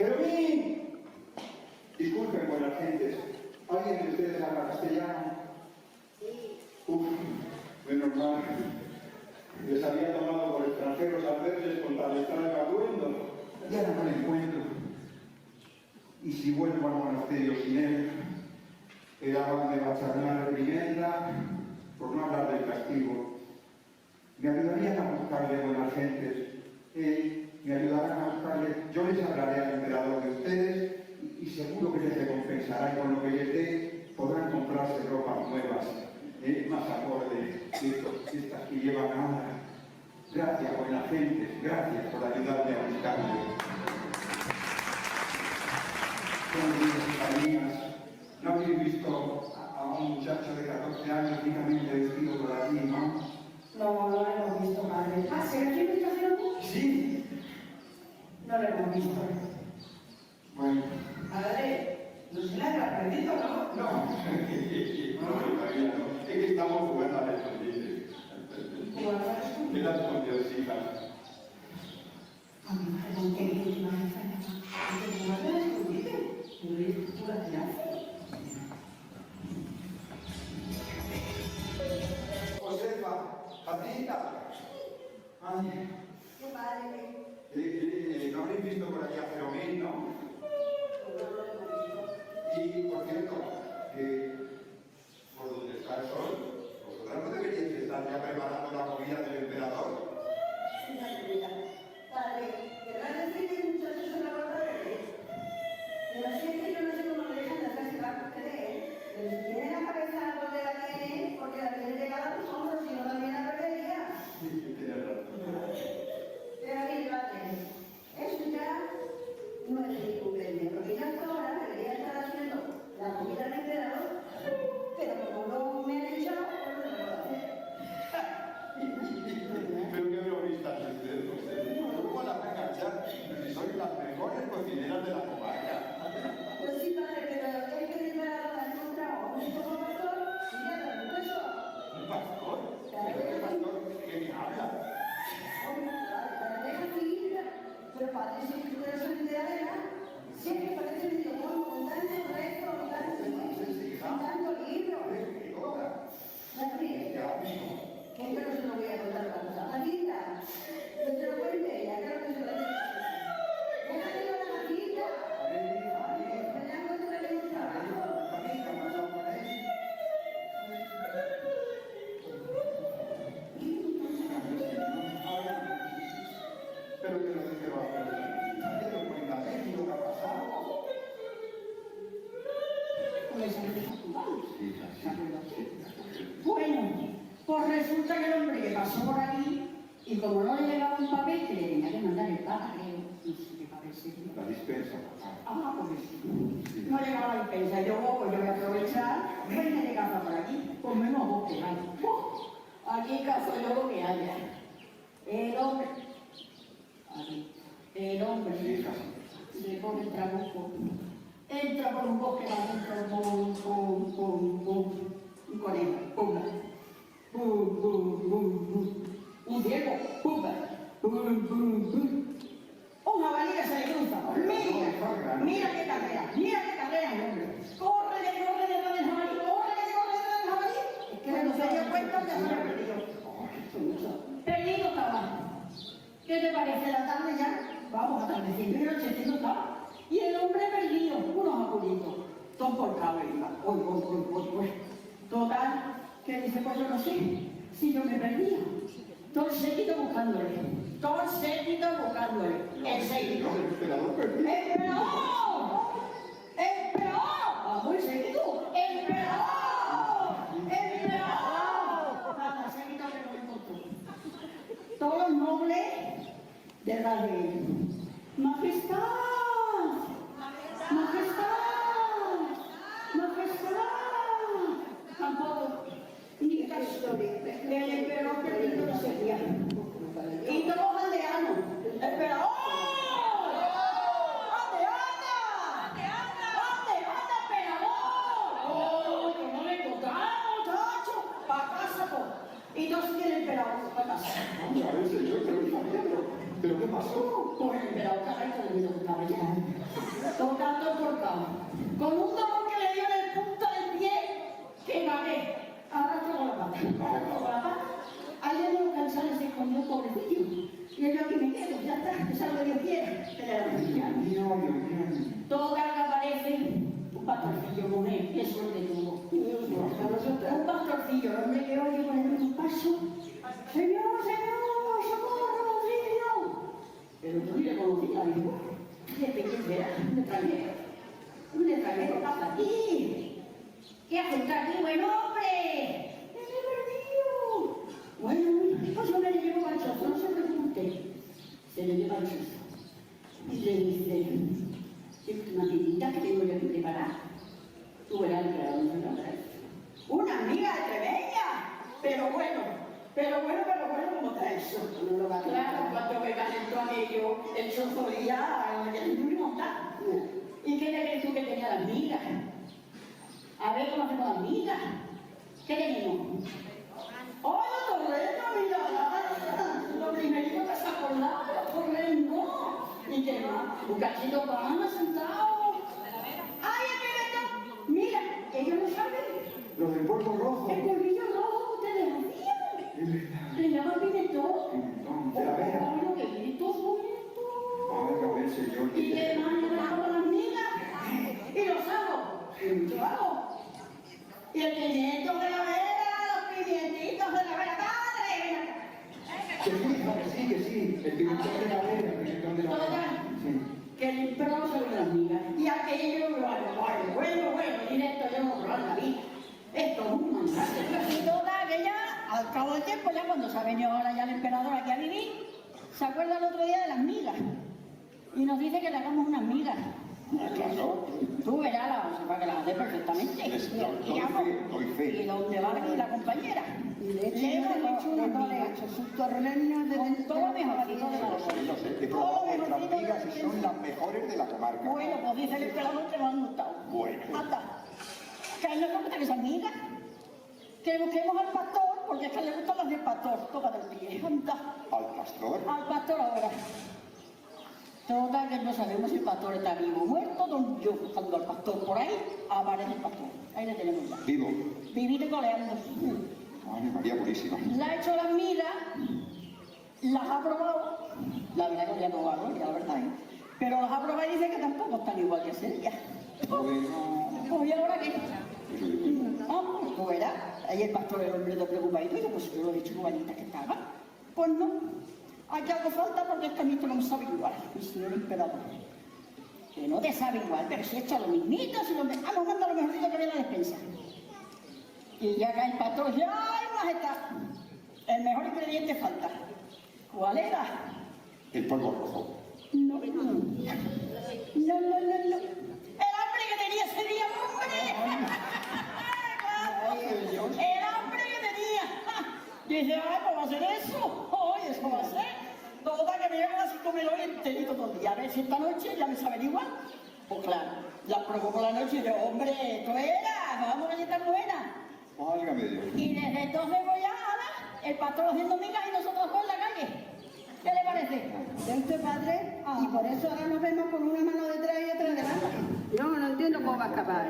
¡Jeremín! Disculpen, buenas gentes. ¿Alguien de ustedes habla castellano? Sí. Uf, menos mal. Les había tomado por extranjeros al verles con tal extraño atuendo. Ya no me encuentro. Y si vuelvo al monasterio sin él, era de bacharnar vivienda, por no hablar del castigo. Me ayudarían a buscarle buenas gentes. Me ayudarán a buscarle. Yo les hablaré al emperador de ustedes y seguro que les recompensará y con lo que les dé podrán comprarse ropas nuevas, más acorde de estas que llevan ahora. Gracias, buenas gentes, gracias por ayudarme a buscarle. Buenos días, cariñas. ¿No habéis visto a un muchacho de 14 años ricamente vestido por aquí, no? No, no lo hemos visto, madre. Ah, ¿será que me trajeron tú? Sí. No lo hemos visto. Bueno. Madre, no se la habrá perdido, ¿no? No, todavía no. Es que estamos jugando al escondite. ¿Jugando al escondite? En las escondiditas. A mi madre, ¿con qué última vez hay jugando al escondite? ¿No eres tú la que hace? Josefa, Jacinta. Ay. ¿Qué padre? ¿No habréis visto por aquí a Jeremín, no? No lo hemos visto. Y, por cierto, por donde está el sol, vosotras no deberíais estar ya preparando la comida del emperador. Padre, ¿querrás decir que el muchacho se la va a traer? Pero si es que yo no sé cómo le dejan de hacer si va a ustedes. Pero si tiene la cabeza donde la tiene, porque la tiene pegada a los hombros, si no también la perdería. Sí, tienes razón. Pero aquí va a tener. Eso ya no es mi cumpleaños, porque ya hasta ahora debería estar haciendo la comida del emperador, pero como no me ha dicho, pues no lo puedo hacer. Pero qué bromistas ustedes, ¿cómo la van a enganchar? Si sois las mejores cocineras de la comarca. Pues sí, padre, pero es que el emperador ha encontrado a un hijo pastor y ya le han puesto. ¿Un pastor? ¿Qué pastor? ¿Qué me habla? Pero padre, si tú eres solidariedad, siempre parece medio tonto, con tanto reto, con tanto libro. ¿Qué pero se lo voy a contar la cosa? Matilda, que te lo cuente, ya creo que se lo dice. Déjale a la Matilda. Me la encuentro en un trabajo. Pero que no se va a perder. ¿Qué lo cuenta? ¿Qué es lo que ha pasado? Pues Sí. bueno, pues resulta que el hombre que pasó por aquí y como no le llegaba un papel que le tenía que mandar el pagareo, no sé qué papel sería. La dispensa. Pues sí. No llegaba la dispensa. Yo voy a aprovechar, venga de casa por aquí, pues menos vos que hay. Aquí caso yo que haya. El hombre. Aquí. El hombre. Se pone el trabuco. Entra por un bosque adentro, pum, un conejo, pum, un ciervo, pum, un jabalí que se le cruza. Mira qué carrera el hombre. Corre detrás del jabalí, Es que no se dio cuenta que se había perdido. Perdido estaba. ¿Qué te parece la tarde ya? Vamos, atardeciendo y anocheciendo estaba. Y el hombre perdido, unos abuelitos, todos por cabeza. Total, que dice, pues yo no sé si yo me perdía. Todo el séquito buscándole. El séquito. Emperador perdido. ¡Emperador! ¡Vamos, el séquito! ¡Emperador! Nada, séquito que no me encontró. Todos los nobles detrás de él. ¡Majestad! Tampoco. Ni caso. El emperador perdido no sería. Y todos los aldeanos. ¡Emperador! ¿Dónde anda, emperador? Que no le encontramos, muchacho. Para casa, pues. Y no sigue el emperador para casa. A ver, señor, pero ¿qué pasó? Pues Señor, socorro, auxilio. Pero yo ni le conocía, digo, fíjate quién será, un extranjero pasa aquí. ¿Qué hace usted aquí, buen hombre? ¡Me he perdido! Bueno, pues yo me le llevo al chozo, no se preocupe. Se le lleva al chozo. Y le dice, es una vidita que tengo yo que preparar. Tú verás que ahora no se trata eso. Una amiga extremeña, pero bueno, como está eso. No lo va a claro, cuando me calentó aquello, el chozo ya, el montar. ¿Y qué le crees tú que tenía las migas? A ver cómo hacemos las migas. ¿Qué tenemos? ¡Oh, los torrenos, mira! Lo primerito que se acordaba, los torrenos. ¿Y qué más? Un cachito de pan sentado. ¡Ay, es que mira, ellos lo saben. Los del polvo rojo. El polvillo rojo ustedes hacían. Le llaman pimentón. De la vera. ¡Oh, qué bonito, bonito! Ay, a ver, señor. ¿Y qué más le damos a las migas? ¿Y los ajos? Mucho ajo. Y el pimiento de la vera, los pimientitos de la vera. ¡Padre! Ven acá. Que sí. El pimentón de la vera, el pimentón de la vera. Sí. Que el imperador se las migas. Y aquello, bueno, directo yo no probar la vida. Esto es un manjar. Y toda aquella, al cabo del tiempo, ya cuando se ha venido ahora ya el emperador aquí a vivir, se acuerda el otro día de las migas. Y nos dice que le hagamos unas migas. Tú verás para que las haces perfectamente. Y donde va aquí la compañera. Y de hecho, yo le he hecho una cosa, he hecho sus torrenas de todo lo mejorcito de la Lo sé. He probado vuestras migas y son las mejores de la comarca. Bueno, pues dice el emperador que nos han gustado. Bueno. Anda. Que a él le gusta que sean migas. Que busquemos al pastor, porque es que le gustan las del pastor. Tócate el pie. Anda. ¿Al pastor? Al pastor ahora. Toda que no sabemos si el pastor está vivo o muerto, yo buscando al pastor por ahí, aparece el pastor. Ahí le tenemos ya. Vivo. Vivite coleando. Ay, María Purísima. La ha hecho las migas, las ha probado, la verdad que ya no va, ¿no? Ya la verdad, pero las ha probado y dice que tampoco están igual que ese día. Bueno. Pues ¿y ahora qué? Vamos, tú verás. Ahí el pastor, el hombre, te preocupadito, y dice, pues yo lo he dicho igualita que estaba. Pues no. Aquí algo falta porque es que a mí esto no me sabe igual, mi señor emperador. Que no te sabe igual, pero si he hecho lo mismito, si lo vamos manda lo mejorcito que había en la despensa. Y ya cae el patrón y dice, ¡ay, majestad! El mejor ingrediente falta. ¿Cuál era? El polvo rojo. No. El hambre que tenía ese día, hombre. El hambre que tenía. Dice, ay, pues va a ser eso. Oye, eso va a ser. Toda que me llevan así comer hoy enterito todo el día. A ver si esta noche ya me saben igual. Pues claro, la probó por la noche y yo, hombre, esto era, vamos a estar buena. Válgame Dios. Y desde entonces voy a el pastor haciendo migas y nosotros por la calle. ¿Qué le parece? ¿De usted, padre? Y por eso ahora nos vemos con una mano detrás y otra delante. No entiendo cómo va a escapar.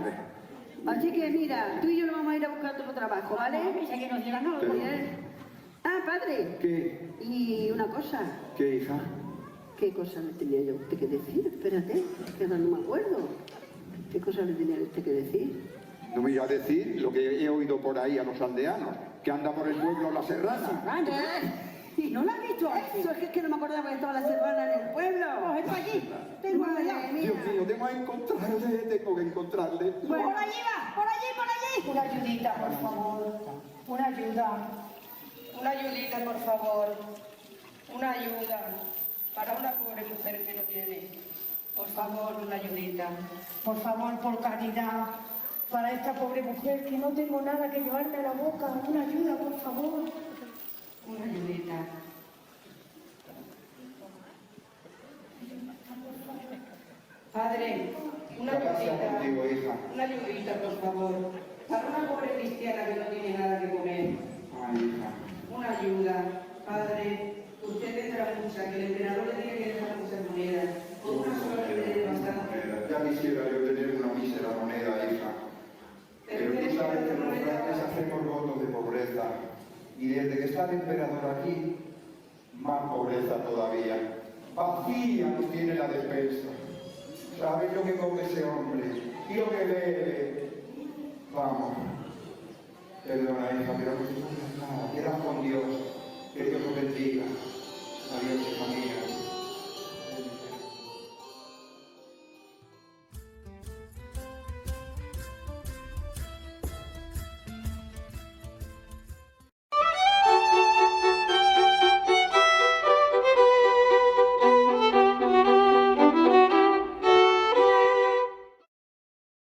Así que mira, tú y yo nos vamos a ir a buscar otro trabajo, ¿vale? Pensé que nos dieran algo. Padre. ¿Qué? Y una cosa. ¿Qué, hija? ¿Qué cosa le tenía yo a usted que decir? Espérate, que ahora no me acuerdo. ¿Qué cosa le tenía a usted que decir? No me iba a decir lo que he oído por ahí a los aldeanos, que anda por el pueblo la serrana. ¿Y no la has visto antes? Eso es que no me acordaba que estaba la serrana en el pueblo. Pues esto allí. Tengo Madre allá. mía. Dios mío, tengo que encontrarle. Bueno, por allí va, por allí. Una ayudita, por favor. Una ayuda. Una ayudita, por favor. Una ayuda. Para una pobre mujer que no tiene. Por favor, una ayudita. Por favor, por caridad. Para esta pobre mujer que no tengo nada que llevarme a la boca. Una ayuda, por favor. Una ayudita. Padre, una ¿Qué pasa ayudita. contigo, hija? Una ayudita, por favor. Para una pobre cristiana que no tiene nada que comer. Ay, hija. Una ayuda. Padre, usted tendrá mucha, que el emperador le diga que deja muchas monedas. Con una sola le dé bastante. Ya quisiera yo tener una mísera moneda, hija. Pero tú sabes que los frailes hacemos votos de pobreza. Y desde que está el emperador aquí, más pobreza todavía. Vacía nos tiene la despensa. ¿Sabes lo que come ese hombre? Y lo que bebe. Vamos. Perdona, hija, pero no te pongas nada. Que la